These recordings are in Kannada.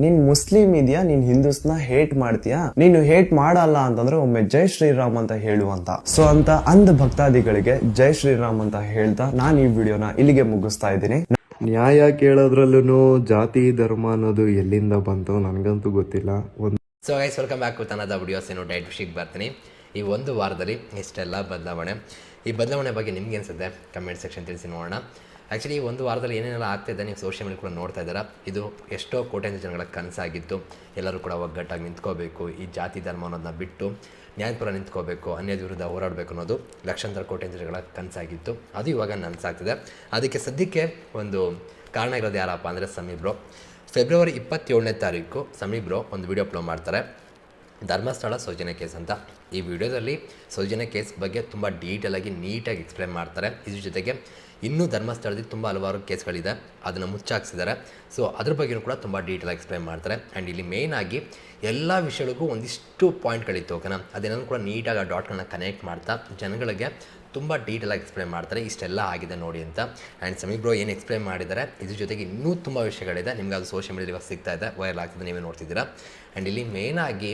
ನೀನ್ ಮುಸ್ಲಿಂ ಇದೆಯಾ, ನೀನ್ ಹಿಂದೂಸ್ನ ಹೇಟ್ ಮಾಡ್ತೀಯಾ, ನೀನು ಹೇಟ್ ಮಾಡಲ್ಲ ಅಂತಂದ್ರೆ ಒಮ್ಮೆ ಜೈ ಶ್ರೀರಾಮ್ ಅಂತ ಹೇಳುವಂತ. ಸೊ ಅಂತ ಅಂಧ ಭಕ್ತಾದಿಗಳಿಗೆ ಜೈ ಶ್ರೀರಾಮ್ ಅಂತ ಹೇಳ್ತಾ ನಾನು ಈ ವಿಡಿಯೋನ ಇಲ್ಲಿಗೆ ಮುಗಿಸ್ತಾ ಇದ್ದೀನಿ. ನ್ಯಾಯ ಕೇಳೋದ್ರಲ್ಲೂ ಜಾತಿ ಧರ್ಮ ಅನ್ನೋದು ಎಲ್ಲಿಂದ ಬಂತು ನನಗಂತೂ ಗೊತ್ತಿಲ್ಲ. So guys, welcome back with another videos. Diet ವಿಷಯಕ್ಕೆ ಬರ್ತೀನಿ. ಈ ಒಂದು ವಾರದಲ್ಲಿ ಇಷ್ಟೆಲ್ಲ ಬದಲಾವಣೆ. ಈ ಬದಲಾವಣೆ ಬಗ್ಗೆ ನಿಮ್ಗೆ ಅನಿಸುತ್ತೆ ಕಮೆಂಟ್ ಸೆಕ್ಷನ್ ತಿಳಿಸಿ ನೋಡೋಣ. ಆ್ಯಕ್ಚುಲಿ ಈ ಒಂದು ವಾರದಲ್ಲಿ ಏನೇನೆಲ್ಲ ಆಗ್ತಾಯಿದೆ ನೀವು ಸೋಷಿಯಲ್ ಮೀಡಿಯಾ ಕೂಡ ನೋಡ್ತಾ ಇದ್ದೀರಾ. ಇದು ಎಷ್ಟೋ ಕೋಟ್ಯಾಂತರ ಜನಗಳ ಕನಸಾಗಿತ್ತು. ಎಲ್ಲರೂ ಕೂಡ ಒಗ್ಗಟ್ಟಾಗಿ ನಿಂತ್ಕೋಬೇಕು, ಈ ಜಾತಿ ಧರ್ಮ ಅನ್ನೋದನ್ನ ಬಿಟ್ಟು ನ್ಯಾಯಪರ ನಿಂತ್ಕೋಬೇಕು, ಅನ್ಯದ ವಿರುದ್ಧ ಹೋರಾಡಬೇಕು ಅನ್ನೋದು ಲಕ್ಷಾಂತರ ಕೋಟ್ಯಾಂತರ ಜನಗಳ ಕನಸಾಗಿತ್ತು. ಅದು ಇವಾಗ ನನಸಾಗ್ತಿದೆ. ಅದಕ್ಕೆ ಸದ್ಯಕ್ಕೆ ಒಂದು ಕಾರಣ ಇರೋದು ಯಾರಪ್ಪ ಅಂದರೆ ಸಮೀರ್ ಬ್ರೋ. ಫೆಬ್ರವರಿ 27ನೇ ತಾರೀಕು ಸಮೀರ್ ಬ್ರೋ ಒಂದು ವಿಡಿಯೋ ಅಪ್ಲೋಡ್ ಮಾಡ್ತಾರೆ, ಧರ್ಮಸ್ಥಳ ಸೌಜನ್ಯ ಕೇಸ್ ಅಂತ. ಈ ವಿಡಿಯೋದಲ್ಲಿ ಸೌಜನ್ಯ ಕೇಸ್ ಬಗ್ಗೆ ತುಂಬ ಡೀಟೇಲಾಗಿ ನೀಟಾಗಿ ಎಕ್ಸ್ಪ್ಲೇನ್ ಮಾಡ್ತಾರೆ. ಇದ್ರ ಜೊತೆಗೆ ಇನ್ನೂ ಧರ್ಮಸ್ಥಳದಲ್ಲಿ ತುಂಬ ಹಲವಾರು ಕೇಸ್ಗಳಿದೆ, ಅದನ್ನು ಮುಚ್ಚಾಕ್ಸಿದ್ದಾರೆ. ಸೊ ಅದ್ರ ಬಗ್ಗೆಯೂ ಕೂಡ ತುಂಬ ಡೀಟೇಲಾಗಿ ಎಕ್ಸ್ಪ್ಲೇನ್ ಮಾಡ್ತಾರೆ. ಆ್ಯಂಡ್ ಇಲ್ಲಿ ಮೇಯ್ನಾಗಿ ಎಲ್ಲ ವಿಷಯಗಳಿಗೂ ಒಂದಿಷ್ಟು ಪಾಯಿಂಟ್ಗಳಿತ್ತು, ಓಕೆನಾ. ಅದೇನೂ ಕೂಡ ನೀಟಾಗಿ ಆ ಡಾಟ್ಗಳನ್ನ ಕನೆಕ್ಟ್ ಮಾಡ್ತಾ ಜನಗಳಿಗೆ ತುಂಬ ಡೀಟೇಲಾಗಿ ಎಕ್ಸ್ಪ್ಲೇನ್ ಮಾಡ್ತಾರೆ, ಇಷ್ಟೆಲ್ಲ ಆಗಿದೆ ನೋಡಿ ಅಂತ. ಆ್ಯಂಡ್ ಸಮೀರ್ ಬ್ರೋ ಏನು ಎಕ್ಸ್ಪ್ಲೇನ್ ಮಾಡಿದ್ದಾರೆ, ಇದ್ರ ಜೊತೆಗೆ ಇನ್ನೂ ತುಂಬ ವಿಷಯಗಳಿದೆ. ನಿಮ್ಗೆ ಅದು ಸೋಷಿಯಲ್ ಮೀಡಿಯಾದಲ್ಲಿ ಸಿಗ್ತಾ ಇದೆ, ವೈರಲ್ ಆಗ್ತದೆ, ನೀವೇ ನೋಡ್ತಿದ್ದೀರಾ. ಆ್ಯಂಡ್ ಇಲ್ಲಿ ಮೇಯ್ನಾಗಿ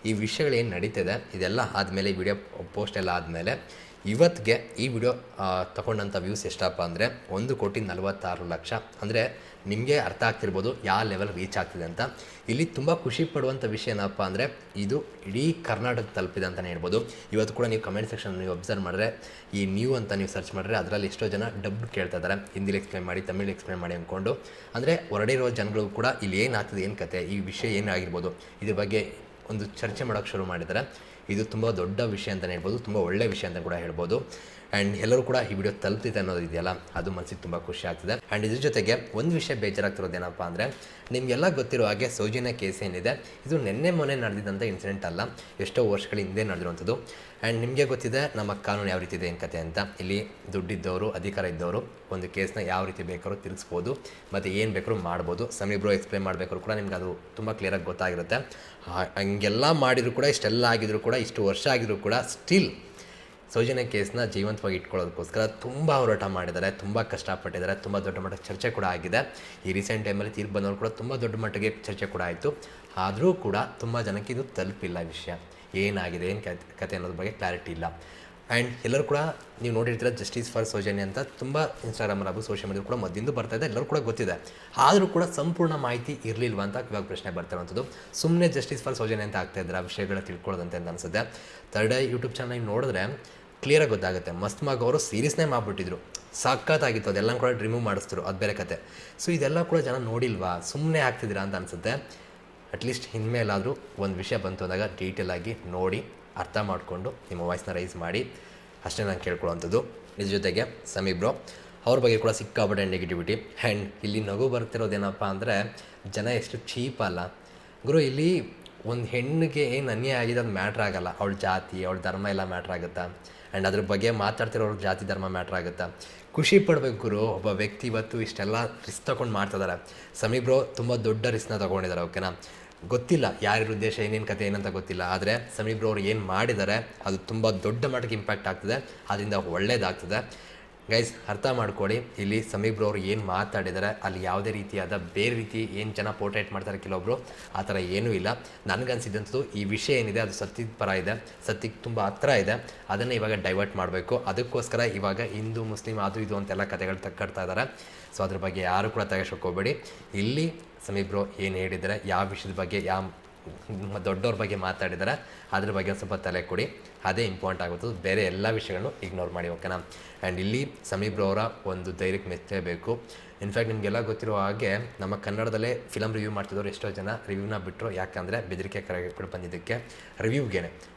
ಈ ವಿಷಯಗಳೇನು ನಡೀತಿದೆ ಇದೆಲ್ಲ ಆದಮೇಲೆ, ಈ ವಿಡಿಯೋ ಪೋಸ್ಟ್ ಎಲ್ಲ ಆದಮೇಲೆ ಇವತ್ತಿಗೆ ಈ ವಿಡಿಯೋ ತಗೊಂಡಂಥ ವ್ಯೂಸ್ ಎಷ್ಟಪ್ಪ ಅಂದರೆ 1,46,00,000. ಅಂದರೆ ನಿಮಗೆ ಅರ್ಥ ಆಗ್ತಿರ್ಬೋದು ಯಾವ ಲೆವೆಲ್ ರೀಚ್ ಆಗ್ತಿದೆ ಅಂತ. ಇಲ್ಲಿ ತುಂಬ ಖುಷಿ ಪಡುವಂಥ ವಿಷಯ ಏನಪ್ಪ ಅಂದರೆ ಇದು ಇಡೀ ಕರ್ನಾಟಕ ತಲುಪಿದೆ ಅಂತಲೇ ಹೇಳ್ಬೋದು. ಇವತ್ತು ಕೂಡ ನೀವು ಕಮೆಂಟ್ ಸೆಕ್ಷನ್ ನೀವು ಅಬ್ಸರ್ವ್ ಮಾಡಿದ್ರೆ, ಈ ನ್ಯೂ ಅಂತ ನೀವು ಸರ್ಚ್ ಮಾಡಿದ್ರೆ ಅದರಲ್ಲಿ ಎಷ್ಟೋ ಜನ ಡಬ್ ಕೇಳ್ತಾ ಇದ್ದಾರೆ, ಹಿಂದಿಲಿ ಎಕ್ಸ್ಪ್ಲೇನ್ ಮಾಡಿ, ತಮಿಳು ಎಕ್ಸ್ಪ್ಲೇನ್ ಮಾಡಿ ಅಂದ್ಕೊಂಡು. ಅಂದರೆ ಹೊರಡೆ ಇರೋ ಜನಗಳು ಕೂಡ ಇಲ್ಲಿ ಏನಾಗ್ತದೆ, ಏನು ಕತೆ, ಈ ವಿಷಯ ಏನಾಗಿರ್ಬೋದು, ಇದ್ರ ಬಗ್ಗೆ ಒಂದು ಚರ್ಚೆ ಮಾಡೋಕ್ಕೆ ಶುರು ಮಾಡಿದ್ದಾರೆ. ಇದು ತುಂಬ ದೊಡ್ಡ ವಿಷಯ ಅಂತಲೇ ಹೇಳ್ಬೋದು, ತುಂಬ ಒಳ್ಳೆಯ ವಿಷಯ ಅಂತ ಕೂಡ ಹೇಳ್ಬೋದು. ಆ್ಯಂಡ್ ಎಲ್ಲರೂ ಕೂಡ ಈ ವಿಡಿಯೋ ತಲುಪ್ತಿದೆ ಅನ್ನೋದು ಇದೆಯಲ್ಲ, ಅದು ಮನಸ್ಸಿಗೆ ತುಂಬ ಖುಷಿ ಆಗ್ತಿದೆ. ಆ್ಯಂಡ್ ಇದ್ರ ಜೊತೆಗೆ ಒಂದು ವಿಷಯ ಬೇಜಾರಾಗ್ತಿರೋದೇನಪ್ಪ ಅಂದರೆ, ನಿಮಗೆಲ್ಲ ಗೊತ್ತಿರೋ ಹಾಗೆ ಸೌಜನ್ಯ ಕೇಸ್ ಏನಿದೆ ಇದು ನಿನ್ನೆ ಮೊನ್ನೆ ನಡೆದಿದ್ದಂಥ ಇನ್ಸಿಡೆಂಟ್ ಅಲ್ಲ, ಎಷ್ಟೋ ವರ್ಷಗಳ ಹಿಂದೆ ನಡೆದಿರುವಂಥದ್ದು. ಆ್ಯಂಡ್ ನಿಮಗೆ ಗೊತ್ತಿದೆ ನಮ್ಮ ಕಾನೂನು ಯಾವ ರೀತಿ ಇದೆ ಏನು ಕತೆ ಅಂತ. ಇಲ್ಲಿ ದುಡ್ಡಿದ್ದವರು, ಅಧಿಕಾರ ಇದ್ದವರು ಒಂದು ಕೇಸ್ನ ಯಾವ ರೀತಿ ಬೇಕಾದ್ರೂ ತಿರುಗಿಸ್ಬೋದು ಮತ್ತು ಏನು ಬೇಕಾದ್ರೂ ಮಾಡ್ಬೋದು. ಸಮೀರ್ ಬ್ರೋ ಎಕ್ಸ್ಪ್ಲೇನ್ ಮಾಡಬೇಕಾದ್ರೂ ಕೂಡ ನಿಮ್ಗೆ ಅದು ತುಂಬ ಕ್ಲಿಯರಾಗಿ ಗೊತ್ತಾಗಿರುತ್ತೆ. ಹಂಗೆಲ್ಲ ಮಾಡಿದರೂ ಕೂಡ, ಇಷ್ಟೆಲ್ಲ ಆಗಿದ್ರು ಕೂಡ, ಇಷ್ಟು ವರ್ಷ ಆಗಿದ್ರು ಕೂಡ ಸ್ಟಿಲ್ ಸೌಜನ್ಯ ಕೇಸ್ನ ಜೀವಂತವಾಗಿ ಇಟ್ಕೊಳ್ಳೋದಕ್ಕೋಸ್ಕರ ತುಂಬ ಹೋರಾಟ ಮಾಡಿದ್ದಾರೆ, ತುಂಬ ಕಷ್ಟಪಟ್ಟಿದ್ದಾರೆ, ತುಂಬ ದೊಡ್ಡ ಮಟ್ಟಕ್ಕೆ ಚರ್ಚೆ ಕೂಡ ಆಗಿದೆ. ಈ ರೀಸೆಂಟ್ ಟೈಮಲ್ಲಿ ತೀರ್ಪು ಬಂದವರು ಕೂಡ ತುಂಬ ದೊಡ್ಡ ಮಟ್ಟಿಗೆ ಚರ್ಚೆ ಕೂಡ ಆಯಿತು. ಆದರೂ ಕೂಡ ತುಂಬ ಜನಕ್ಕೆ ಇದು ತಲುಪಿಲ್ಲ ವಿಷಯ, ಏನಾಗಿದೆ, ಏನು ಕತೆ ಅನ್ನೋದ್ರ ಬಗ್ಗೆ ಕ್ಲಾರಿಟಿ ಇಲ್ಲ. ಆ್ಯಂಡ್ ಎಲ್ಲರೂ ಕೂಡ ನೀವು ನೋಡಿರ್ತೀರ ಜಸ್ಟಿಸ್ ಫಾರ್ ಸೌಜನ್ಯ ಅಂತ ತುಂಬ ಇನ್ಸ್ಟಾಗ್ರಾಮಲ್ಲಿ ಹಾಗೂ ಸೋಷಿಯಲ್ ಮೀಡಿಯಾ ಕೂಡ ಮೊದಲಿಂದ ಬರ್ತಾಯಿದೆ, ಎಲ್ಲರೂ ಕೂಡ ಗೊತ್ತಿದೆ. ಆದರೂ ಕೂಡ ಸಂಪೂರ್ಣ ಮಾಹಿತಿ ಇರಲಿಲ್ವ ಅಂತ ಇವಾಗ ಪ್ರಶ್ನೆ ಬರ್ತಿರುವಂಥದ್ದು. ಸುಮ್ಮನೆ ಜಸ್ಟಿಸ್ ಫಾರ್ ಸೌಜನ್ಯ ಅಂತ ಆಗ್ತಾಯಿದ್ರೆ ಆ ವಿಷಯಗಳ ತಿಳ್ಕೊಳ್ಳೋದಂತೆ ಅಂತ ಅನಿಸುತ್ತೆ. ಥರ್ಡ್ ಐ ಯೂಟ್ಯೂಬ್ ಚಾನಲ್ ನೀವು ನೋಡಿದ್ರೆ ಕ್ಲಿಯರಾಗಿ ಗೊತ್ತಾಗುತ್ತೆ. ಮಸ್ತ್ಮಾಗ್ ಅವರು ಸೀರೀಸ್ನೇ ಮಾಡಿಬಿಟ್ಟಿದ್ರು, ಸಖತ್ತಾಗಿತ್ತು, ಅದೆಲ್ಲ ಕೂಡ ರಿಮೂವ್ ಮಾಡಿಸ್ತಿರು, ಅದು ಬೇರೆ ಕತೆ. ಸೊ ಇದೆಲ್ಲ ಕೂಡ ಜನ ನೋಡಿಲ್ವಾ, ಸುಮ್ಮನೆ ಆಗ್ತಿದ್ದೀರಾ ಅಂತ ಅನಿಸುತ್ತೆ. ಅಟ್ಲೀಸ್ಟ್ ಇನ್ಮೇಲಾದರೂ ಒಂದು ವಿಷಯ ಬಂತು ಅಂದಾಗ ಡೀಟೇಲಾಗಿ ನೋಡಿ ಅರ್ಥ ಮಾಡಿಕೊಂಡು ನಿಮ್ಮ ವಾಯ್ಸ್ನ ರೈಸ್ ಮಾಡಿ, ಅಷ್ಟೇ ನಾನು ಕೇಳ್ಕೊಳ್ಳೋವಂಥದ್ದು. ಇದ್ರ ಜೊತೆಗೆ ಸಮೀರ್ ಬ್ರೋ ಅವ್ರ ಬಗ್ಗೆ ಕೂಡ ಸಿಕ್ಕಾಪಟ್ಟೆ ನೆಗೆಟಿವಿಟಿ. ಆ್ಯಂಡ್ ಇಲ್ಲಿ ನಗು ಬರ್ತಿರೋದೇನಪ್ಪ ಅಂದರೆ, ಜನ ಎಷ್ಟು ಚೀಪ್ ಅಲ್ಲ ಗುರು. ಇಲ್ಲಿ ಒಂದು ಹೆಣ್ಣಿಗೆ ಏನು ಅನ್ಯಾಯ ಆಗಿದೆ ಅದು ಮ್ಯಾಟ್ರ್ ಆಗೋಲ್ಲ, ಅವಳ ಜಾತಿ, ಅವಳ ಧರ್ಮ ಎಲ್ಲ ಮ್ಯಾಟ್ರ್ ಆಗುತ್ತಾ. ಆ್ಯಂಡ್ ಅದ್ರ ಬಗ್ಗೆ ಮಾತಾಡ್ತಿರೋರು ಜಾತಿ ಧರ್ಮ ಮ್ಯಾಟ್ರ್ ಆಗುತ್ತಾ. ಖುಷಿ ಪಡಬೇಕು ಗುರು, ಒಬ್ಬ ವ್ಯಕ್ತಿ ಇವತ್ತು ಇಷ್ಟೆಲ್ಲ ರಿಸ್ಕ್ ತೊಗೊಂಡು ಮಾಡ್ತಿದ್ದಾರೆ. ಸಮೀರ್ ಬ್ರೋ ತುಂಬ ದೊಡ್ಡ ರಿಸ್ಕ್ನ ತೊಗೊಂಡಿದ್ದಾರೆ, ಓಕೆನಾ. ಗೊತ್ತಿಲ್ಲ ಯಾರ ಉದ್ದೇಶ, ಏನೇನು ಕತೆ ಏನಂತ ಗೊತ್ತಿಲ್ಲ. ಆದರೆ ಸಮೀರ್ ಬ್ರೋ ಅವ್ರು ಏನು ಮಾಡಿದ್ದಾರೆ ಅದು ತುಂಬ ದೊಡ್ಡ ಮಟ್ಟಿಗೆ ಇಂಪ್ಯಾಕ್ಟ್ ಆಗ್ತದೆ, ಅದರಿಂದ ಒಳ್ಳೇದಾಗ್ತದೆ. ಗೈಸ್ ಅರ್ಥ ಮಾಡ್ಕೊಳ್ಳಿ, ಇಲ್ಲಿ ಸಮೀರ್ ಬ್ರೋ ಅವ್ರು ಏನು ಮಾತಾಡಿದ್ದಾರೆ ಅಲ್ಲಿ ಯಾವುದೇ ರೀತಿಯಾದ ಬೇರೆ ರೀತಿ ಏನು ಜನ ಪೋರ್ಟ್ರೇಟ್ ಮಾಡ್ತಾರೆ ಕೆಲವೊಬ್ಬರು, ಆ ಥರ ಏನೂ ಇಲ್ಲ. ನನಗನ್ಸಿದ್ದಂಥದ್ದು ಈ ವಿಷಯ ಏನಿದೆ ಅದು ಸತ್ಯದ ಪರ ಇದೆ, ಸತ್ಯಕ್ಕೆ ತುಂಬ ಹತ್ರ ಇದೆ. ಅದನ್ನು ಇವಾಗ ಡೈವರ್ಟ್ ಮಾಡಬೇಕು. ಅದಕ್ಕೋಸ್ಕರ ಇವಾಗ ಹಿಂದೂ ಮುಸ್ಲಿಂ ಅದು ಇದು ಅಂತೆಲ್ಲ ಕತೆಗಳು ತಕ್ಕಡ್ತಾ ಇದ್ದಾರೆ. ಸೊ ಅದ್ರ ಬಗ್ಗೆ ಯಾರು ಕೂಡ ಹೋಗಬೇಡಿ. ಇಲ್ಲಿ ಸಮೀರ್ ಬ್ರೋ ಏನು ಹೇಳಿದ್ದಾರೆ, ಯಾವ ವಿಷಯದ ಬಗ್ಗೆ, ಯಾವ ದೊಡ್ಡವ್ರ ಬಗ್ಗೆ ಮಾತಾಡಿದ್ದಾರೆ ಅದ್ರ ಬಗ್ಗೆ ಸ್ವಲ್ಪ ತಲೆ ಕೊಡಿ, ಅದೇ ಇಂಪಾರ್ಟೆಂಟ್ ಆಗುತ್ತೆ. ಬೇರೆ ಎಲ್ಲ ವಿಷಯಗಳನ್ನು ಇಗ್ನೋರ್ ಮಾಡಿ, ಓಕೆನಾ. ಆ್ಯಂಡ್ ಇಲ್ಲಿ ಸಮೀರ್ ಬ್ರೋ ಅವರ ಒಂದು ಧೈರ್ಯಕ್ಕೆ ಮೆಚ್ಚಲೇಬೇಕು. ಇನ್ಫ್ಯಾಕ್ಟ್ ನಿಮಗೆಲ್ಲ ಗೊತ್ತಿರೋ ಹಾಗೆ ನಮ್ಮ ಕನ್ನಡದಲ್ಲೇ ಫಿಲಮ್ ರಿವ್ಯೂ ಮಾಡ್ತಿದ್ದವರು ಎಷ್ಟೋ ಜನ ರಿವ್ಯೂನ ಬಿಟ್ಟರು, ಯಾಕಂದರೆ ಬೆದರಿಕೆ ಕರೆಗಳು ಬಂದಿದ್ದಕ್ಕೆ ರಿವ್ಯೂಗೇನೆ.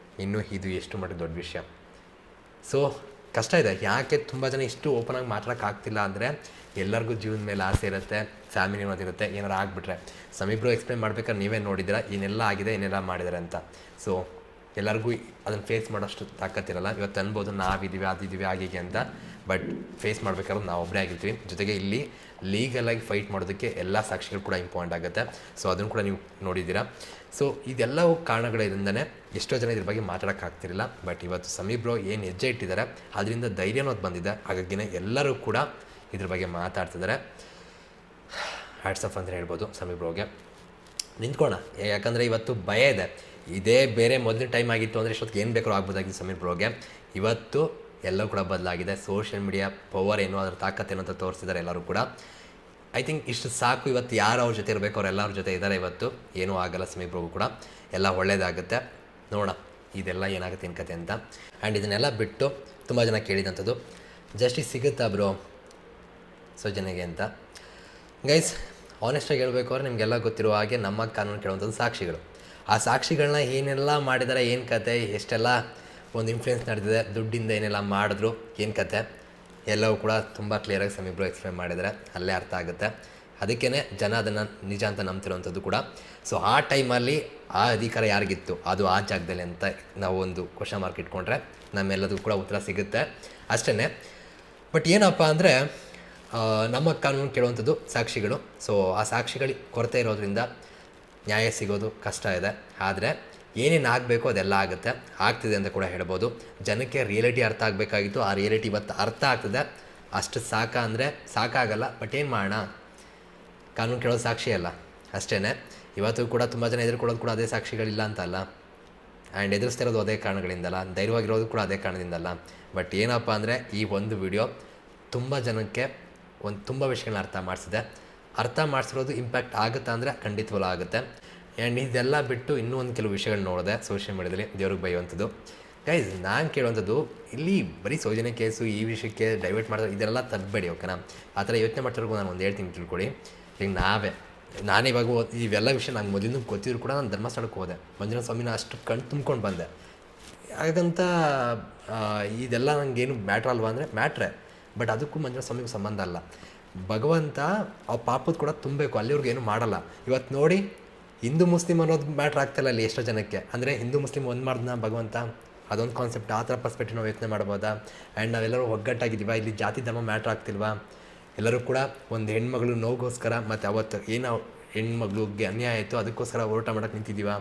ಇನ್ನು ಇದು ಎಷ್ಟು ಮಟ್ಟಿಗೆ ದೊಡ್ಡ ವಿಷಯ. ಸೊ ಕಷ್ಟ ಇದೆ. ಯಾಕೆ ತುಂಬ ಜನ ಇಷ್ಟು ಓಪನಾಗಿ ಮಾತಾಡೋಕ್ಕಾಗ್ತಿಲ್ಲ ಅಂದರೆ, ಎಲ್ಲರಿಗೂ ಜೀವನದ ಮೇಲೆ ಆಸೆ ಇರುತ್ತೆ, ಫ್ಯಾಮಿಲಿ ಅನ್ನೋದಿರುತ್ತೆ, ಏನಾರು ಆಗಿಬಿಟ್ರೆ. ಸಮೀರ್ ಬ್ರೋ ಎಕ್ಸ್ಪ್ಲೇನ್ ಮಾಡ್ಬೇಕಾದ್ರೆ ನೀವೇ ನೋಡಿದ್ದೀರಾ ಏನೆಲ್ಲ ಆಗಿದೆ, ಏನೆಲ್ಲ ಮಾಡಿದ್ದಾರೆ ಅಂತ. ಸೊ ಎಲ್ಲರಿಗೂ ಅದನ್ನು ಫೇಸ್ ಮಾಡೋಷ್ಟು ತಾಕತ್ತಿರಲ್ಲ. ಇವತ್ತು ಅನ್ಬೋದು ನಾವಿದ್ದೀವಿ, ಅದಿದ್ದೀವಿ, ಆಗೀಗೆ ಅಂತ. ಬಟ್ ಫೇಸ್ ಮಾಡ್ಬೇಕಾದ್ರೆ ನಾವು ಒಬ್ಬರೇ ಆಗಿರ್ತೀವಿ. ಜೊತೆಗೆ ಇಲ್ಲಿ ಲೀಗಲಾಗಿ ಫೈಟ್ ಮಾಡೋದಕ್ಕೆ ಎಲ್ಲ ಸಾಕ್ಷಿಗಳು ಕೂಡ ಇಂಪಾರ್ಟೆಂಟ್ ಆಗುತ್ತೆ. ಸೊ ಅದನ್ನು ಕೂಡ ನೀವು ನೋಡಿದ್ದೀರಾ. ಸೊ ಇದೆಲ್ಲವೂ ಕಾರಣಗಳಿಂದನೇ ಎಷ್ಟೋ ಜನ ಇದ್ರ ಬಗ್ಗೆ ಮಾತಾಡೋಕ್ಕಾಗ್ತಿರಲಿಲ್ಲ. ಬಟ್ ಇವತ್ತು ಸಮೀರ್ ಬ್ರೋ ಏನು ಹೆಜ್ಜೆ ಇಟ್ಟಿದ್ದಾರೆ ಅದರಿಂದ ಧೈರ್ಯ ಅನ್ನೋದು ಬಂದಿದೆ. ಹಾಗಾಗಿನೇ ಎಲ್ಲರೂ ಕೂಡ ಇದ್ರ ಬಗ್ಗೆ ಮಾತಾಡ್ತಿದ್ದಾರೆ. ಹ್ಯಾಟ್ಸ್ ಆಫ್ ಅಂತ ಹೇಳ್ಬೋದು ಸಮೀರ್ ಬ್ರೋಗೆ. ನಿಂತ್ಕೋಣ. ಯಾಕಂದರೆ ಇವತ್ತು ಭಯ ಇದೆ. ಇದೇ ಬೇರೆ ಮೊದಲಿನ ಟೈಮ್ ಆಗಿತ್ತು ಅಂದರೆ ಇಷ್ಟೊತ್ತಿಗೆ ಏನು ಬೇಕಾದ್ರೂ ಆಗ್ಬೋದಾಗಿತ್ತು ಸಮೀರ್ ಬ್ರೋಗೆ. ಇವತ್ತು ಎಲ್ಲವೂ ಕೂಡ ಬದಲಾಗಿದೆ. ಸೋಷಿಯಲ್ ಮೀಡಿಯಾ ಪವರ್ ಏನು, ಅದರ ತಾಕತ್ತೇನು ಅಂತ ತೋರಿಸಿದ್ದಾರೆ ಎಲ್ಲರೂ ಕೂಡ. ಐ ಥಿಂಕ್ ಇಷ್ಟು ಸಾಕು. ಇವತ್ತು ಯಾರು ಅವ್ರ ಜೊತೆ ಇರಬೇಕು ಅವರೆಲ್ಲರ ಜೊತೆ ಇದ್ದಾರೆ. ಇವತ್ತು ಏನೂ ಆಗಲ್ಲ ಸಮೀರ್ ಬ್ರೋಗೂ ಕೂಡ, ಎಲ್ಲ ಒಳ್ಳೇದಾಗುತ್ತೆ. ನೋಡೋಣ ಇದೆಲ್ಲ ಏನಾಗುತ್ತೆ ಏನು ಕತೆ ಅಂತ. ಆ್ಯಂಡ್ ಇದನ್ನೆಲ್ಲ ಬಿಟ್ಟು ತುಂಬ ಜನ ಕೇಳಿದಂಥದ್ದು, ಜಸ್ಟಿಸ್ ಸಿಗುತ್ತಾ ಬ್ರೋ ಸೌಜನ್ಯಗೆ ಅಂತ. ಗೈಸ್ ಆನೆಸ್ಟಾಗಿ ಹೇಳಬೇಕು ಅಂದರೆ ನಿಮಗೆಲ್ಲ ಗೊತ್ತಿರುವ ಹಾಗೆ ನಮ್ಮ ಕಾನೂನು ಕೇಳುವಂಥದ್ದು ಸಾಕ್ಷಿಗಳು. ಆ ಸಾಕ್ಷಿಗಳನ್ನ ಏನೆಲ್ಲ ಮಾಡಿದ್ದಾರೆ, ಏನು ಕತೆ, ಎಷ್ಟೆಲ್ಲ ಒಂದು ಇನ್ಫ್ಲುಯೆನ್ಸ್ ನಡೆದಿದೆ, ದುಡ್ಡಿಂದ ಏನೆಲ್ಲ ಮಾಡಿದ್ರು, ಏನು ಕತೆ ಎಲ್ಲವೂ ಕೂಡ ತುಂಬ ಕ್ಲಿಯರಾಗಿ ಸಮೀರ್ ಬ್ರೋ ಎಕ್ಸ್ಪ್ಲೇನ್ ಮಾಡಿದರೆ ಅಲ್ಲೇ ಅರ್ಥ ಆಗುತ್ತೆ. ಅದಕ್ಕೇ ಜನ ಅದನ್ನು ನಿಜ ಅಂತ ನಂಬ್ತಿರೋವಂಥದ್ದು ಕೂಡ. ಸೊ ಆ ಟೈಮಲ್ಲಿ ಆ ಅಧಿಕಾರ ಯಾರಿಗಿತ್ತು, ಅದು ಆ ಜಾಗದಲ್ಲಿ ಅಂತ ನಾವು ಒಂದು ಕ್ವಶನ್ ಮಾರ್ಕ್ ಇಟ್ಕೊಂಡ್ರೆ ನಮ್ಮೆಲ್ಲದೂ ಕೂಡ ಉತ್ತರ ಸಿಗುತ್ತೆ ಅಷ್ಟೇ. ಬಟ್ ಏನಪ್ಪ ಅಂದರೆ ನಮ್ಮ ಕಾನೂನು ಕೇಳುವಂಥದ್ದು ಸಾಕ್ಷಿಗಳು. ಸೊ ಆ ಸಾಕ್ಷಿಗಳಿಗೆ ಕೊರತೆ ಇರೋದ್ರಿಂದ ನ್ಯಾಯ ಸಿಗೋದು ಕಷ್ಟ ಇದೆ. ಆದರೆ ಏನೇನು ಆಗಬೇಕು ಅದೆಲ್ಲ ಆಗುತ್ತೆ, ಆಗ್ತಿದೆ ಅಂತ ಕೂಡ ಹೇಳ್ಬೋದು. ಜನಕ್ಕೆ ರಿಯಾಲಿಟಿ ಅರ್ಥ ಆಗಬೇಕಾಗಿತ್ತು, ಆ ರಿಯಾಲಿಟಿ ಇವತ್ತು ಅರ್ಥ ಆಗ್ತದೆ. ಅಷ್ಟು ಅಂದರೆ ಸಾಕಾಗಲ್ಲ. ಬಟ್ ಏನು ಮಾಡೋಣ, ಕಾನೂನು ಕೇಳೋದು ಸಾಕ್ಷಿ ಅಲ್ಲ ಅಷ್ಟೇ. ಇವತ್ತು ಕೂಡ ತುಂಬ ಜನ ಎದುರ್ಕೊಳ್ಳೋದು ಕೂಡ ಅದೇ ಸಾಕ್ಷಿಗಳಿಲ್ಲ ಅಂತಲ್ಲ, ಆ್ಯಂಡ್ ಎದುರಿಸ್ತಿರೋದು ಅದೇ ಕಾರಣಗಳಿಂದಲ್ಲ, ಧೈರ್ಯವಾಗಿರೋದು ಕೂಡ ಅದೇ ಕಾರಣದಿಂದಲ್ಲ. ಬಟ್ ಏನಪ್ಪ ಅಂದರೆ ಈ ಒಂದು ವಿಡಿಯೋ ತುಂಬ ಜನಕ್ಕೆ ತುಂಬ ವಿಷಯಗಳನ್ನ ಅರ್ಥ ಮಾಡಿಸಿರೋದು ಇಂಪ್ಯಾಕ್ಟ್ ಆಗುತ್ತಾ ಅಂದರೆ ಖಂಡಿತವಲ್ಲ ಆಗುತ್ತೆ. ಆ್ಯಂಡ್ ಇದೆಲ್ಲ ಬಿಟ್ಟು ಇನ್ನೂ ಒಂದು ಕೆಲವು ವಿಷಯಗಳು ನೋಡಿದೆ ಸೋಷಿಯಲ್ ಮೀಡಿಯಾದಲ್ಲಿ ದೇವ್ರಿಗೆ ಬೈಯುವಂಥದ್ದು. ಗೈಸ್ ನಾನು ಕೇಳುವಂಥದ್ದು, ಇಲ್ಲಿ ಬರೀ ಸೌಜನ್ಯ ಕೇಸು ಈ ವಿಷಯಕ್ಕೆ ಡೈವರ್ಟ್ ಮಾಡೋದು ಇದೆಲ್ಲ ತರಬೇಡಿ, ಓಕೆನಾ? ಆ ಥರ ಯೋಚನೆ ಮಾಡ್ತಿರೋದು ನಾನು ಒಂದು ಹೇಳ್ತೀನಿ ತಿಳ್ಕೊಳ್ಳಿ. ಈಗ ನಾನು ಇವಾಗ ಇವೆಲ್ಲ ವಿಷಯ ನಂಗೆ ಮೊದಲಿಂದ ಗೊತ್ತಿದ್ರು ಕೂಡ ನಾನು ಧರ್ಮಸ್ಥಳಕ್ಕೆ ಹೋದೆ, ಮಂಜುನಾಥ ಸ್ವಾಮಿನ ಅಷ್ಟು ಕಣ್ಣು ತುಂಬ್ಕೊಂಡು ಬಂದೆ. ಹಾಗಂತ ಇದೆಲ್ಲ ನನಗೇನು ಮ್ಯಾಟ್ರ್ ಅಲ್ವಾ ಅಂದರೆ ಮ್ಯಾಟ್ರೆ. ಬಟ್ ಅದಕ್ಕೂ ಮಂಜುನಾಥ ಸ್ವಾಮಿಗೂ ಸಂಬಂಧ ಅಲ್ಲ. ಭಗವಂತ ಆ ಪಾಪದ ಕೂಡ ತುಂಬಬೇಕು, ಅಲ್ಲಿವ್ರಿಗೆ ಏನು ಮಾಡಲ್ಲ. ಇವತ್ತು ನೋಡಿ ಹಿಂದೂ ಮುಸ್ಲಿಮ್ ಅನ್ನೋದು ಮ್ಯಾಟ್ರ್ ಆಗ್ತಾಯಿಲ್ಲ ಅಲ್ಲಿ ಎಷ್ಟೋ ಜನಕ್ಕೆ. ಅಂದರೆ ಹಿಂದೂ ಮುಸ್ಲಿಮ್ ಒಂದು ಮಾಡಿದ್ನ ಭಗವಂತ, ಅದೊಂದು ಕಾನ್ಸೆಪ್ಟ್, ಆ ಥರ ಪರ್ಸ್ಪೆಕ್ಟಿವ್ ನಾವು ಯೋಚನೆ ಮಾಡ್ಬೋದಾ? ಆ್ಯಂಡ್ ನಾವೆಲ್ಲರೂ ಒಗ್ಗಟ್ಟಾಗಿದ್ದೀವಾ? ಇಲ್ಲಿ ಜಾತಿ ಧರ್ಮ ಮ್ಯಾಟ್ರ್ ಆಗ್ತಿಲ್ವಾ? ಎಲ್ಲರೂ ಕೂಡ ಒಂದು ಹೆಣ್ಮಗಳು ನೋಗೋಸ್ಕರ ಮತ್ತು ಅವತ್ತು ಏನೋ ಹೆಣ್ಮಗಳಿಗೆ ಅನ್ಯಾಯ ಆಯಿತು ಅದಕ್ಕೋಸ್ಕರ ಹೋರಾಟ ಮಾಡೋಕ್ಕೆ ನಿಂತಿದ್ದೀವಾ?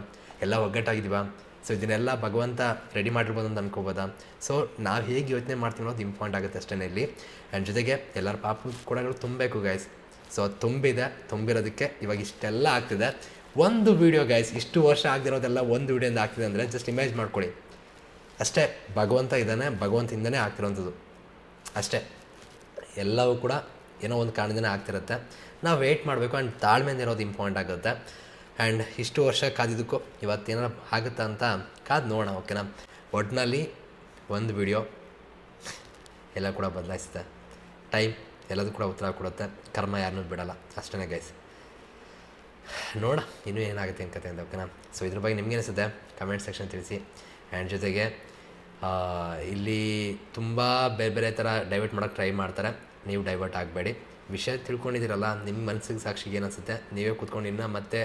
ಎಲ್ಲ ಒಗ್ಗಟ್ಟಾಗಿದ್ದೀವಾ? ಸೊ ಇದನ್ನೆಲ್ಲ ಭಗವಂತ ರೆಡಿ ಮಾಡಿರ್ಬೋದು ಅಂತ ಅನ್ಕೋಬೋದಾ? ಸೊ ನಾವು ಹೇಗೆ ಯೋಚನೆ ಮಾಡ್ತೀವಿ ಅನ್ನೋದು ಇಂಪಾರ್ಟೆಂಟ್ ಆಗುತ್ತೆ ಅಷ್ಟೇ ಇಲ್ಲಿ. ಆ್ಯಂಡ್ ಜೊತೆಗೆ ಎಲ್ಲರ ಪಾಪದ ಕೊಡಗಳು ತುಂಬಬೇಕು ಗೈಸ್. ಸೊ ತುಂಬಿರೋದಕ್ಕೆ ಇವಾಗ ಇಷ್ಟೆಲ್ಲ ಆಗ್ತಿದೆ. ಒಂದು ವೀಡಿಯೋ ಗೈಸ್, ಇಷ್ಟು ವರ್ಷ ಆಗದಿರೋದೆಲ್ಲ ಒಂದು ವೀಡಿಯೋಯಿಂದ ಆಗ್ತಿದೆ ಅಂದರೆ ಜಸ್ಟ್ ಇಮೇಜ್ ಮಾಡ್ಕೊಳ್ಳಿ ಅಷ್ಟೇ. ಭಗವಂತ ಇದ್ದಾನೆ, ಭಗವಂತದಿಂದನೇ ಆಗ್ತಿರೋಂಥದ್ದು ಅಷ್ಟೇ. ಎಲ್ಲವೂ ಕೂಡ ಏನೋ ಒಂದು ಕಾರಣದಿಂದ ಆಗ್ತಿರುತ್ತೆ. ನಾವು ವೆಯ್ಟ್ ಮಾಡಬೇಕು. ಆ್ಯಂಡ್ ತಾಳ್ಮೆಯಿಂದ ಇರೋದು ಇಂಪಾರ್ಟೆಂಟ್ ಆಗುತ್ತೆ. ಆ್ಯಂಡ್ ಇಷ್ಟು ವರ್ಷ ಕಾದಿದ್ದಕ್ಕೂ ಇವತ್ತೇನಾರು ಆಗುತ್ತಾ ಅಂತ ಕಾದು ನೋಡೋಣ, ಓಕೆನಾ? ಒಟ್ಟಿನಲ್ಲಿ ಒಂದು ವಿಡಿಯೋ ಎಲ್ಲ ಕೂಡ ಬದಲಾಯಿಸುತ್ತೆ. ಟೈಮ್ ಎಲ್ಲದೂ ಕೂಡ ಉತ್ತರ ಕೊಡುತ್ತೆ. ಕರ್ಮ ಯಾರನ್ನೂ ಬಿಡಲ್ಲ ಅಷ್ಟೇ ಗೈಸ್. ನೋಡ ಇನ್ನೂ ಏನಾಗುತ್ತೆ ಏನು ಕತೆ ಅಂತ, ಓಕೆನಾ? ಸೊ ಇದ್ರ ಬಗ್ಗೆ ನಿಮ್ಗೆ ಅನಿಸುತ್ತೆ ಕಮೆಂಟ್ ಸೆಕ್ಷನ್ ತಿಳಿಸಿ. ಆ್ಯಂಡ್ ಜೊತೆಗೆ ಇಲ್ಲಿ ತುಂಬ ಬೇರೆ ಬೇರೆ ಥರ ಡೈವರ್ಟ್ ಮಾಡೋಕ್ಕೆ ಟ್ರೈ ಮಾಡ್ತಾರೆ. ನೀವು ಡೈವರ್ಟ್ ಆಗಬೇಡಿ. ವಿಷಯ ತಿಳ್ಕೊಂಡಿದ್ದೀರಲ್ಲ, ನಿಮ್ಮ ಮನಸ್ಸಿಗೆ ಸಾಕ್ಷಿಗೆ ಏನು ಅನಿಸುತ್ತೆ ನೀವೇ ಕೂತ್ಕೊಂಡು ಇನ್ನೂ ಮತ್ತೆ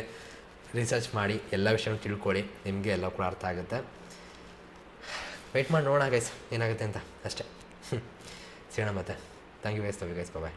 ರಿಸರ್ಚ್ ಮಾಡಿ ಎಲ್ಲ ವಿಷಯನೂ ತಿಳ್ಕೊಳ್ಳಿ. ನಿಮಗೆ ಎಲ್ಲ ಕೂಡ ಅರ್ಥ ಆಗುತ್ತೆ. ವೆಯ್ಟ್ ಮಾಡಿ ನೋಡೋಣ ಗೈಸ್ ಏನಾಗುತ್ತೆ ಅಂತ ಅಷ್ಟೇ. ಸಿಗೋಣ ಮತ್ತೆ. Thank you guys. ಬಾಯ್.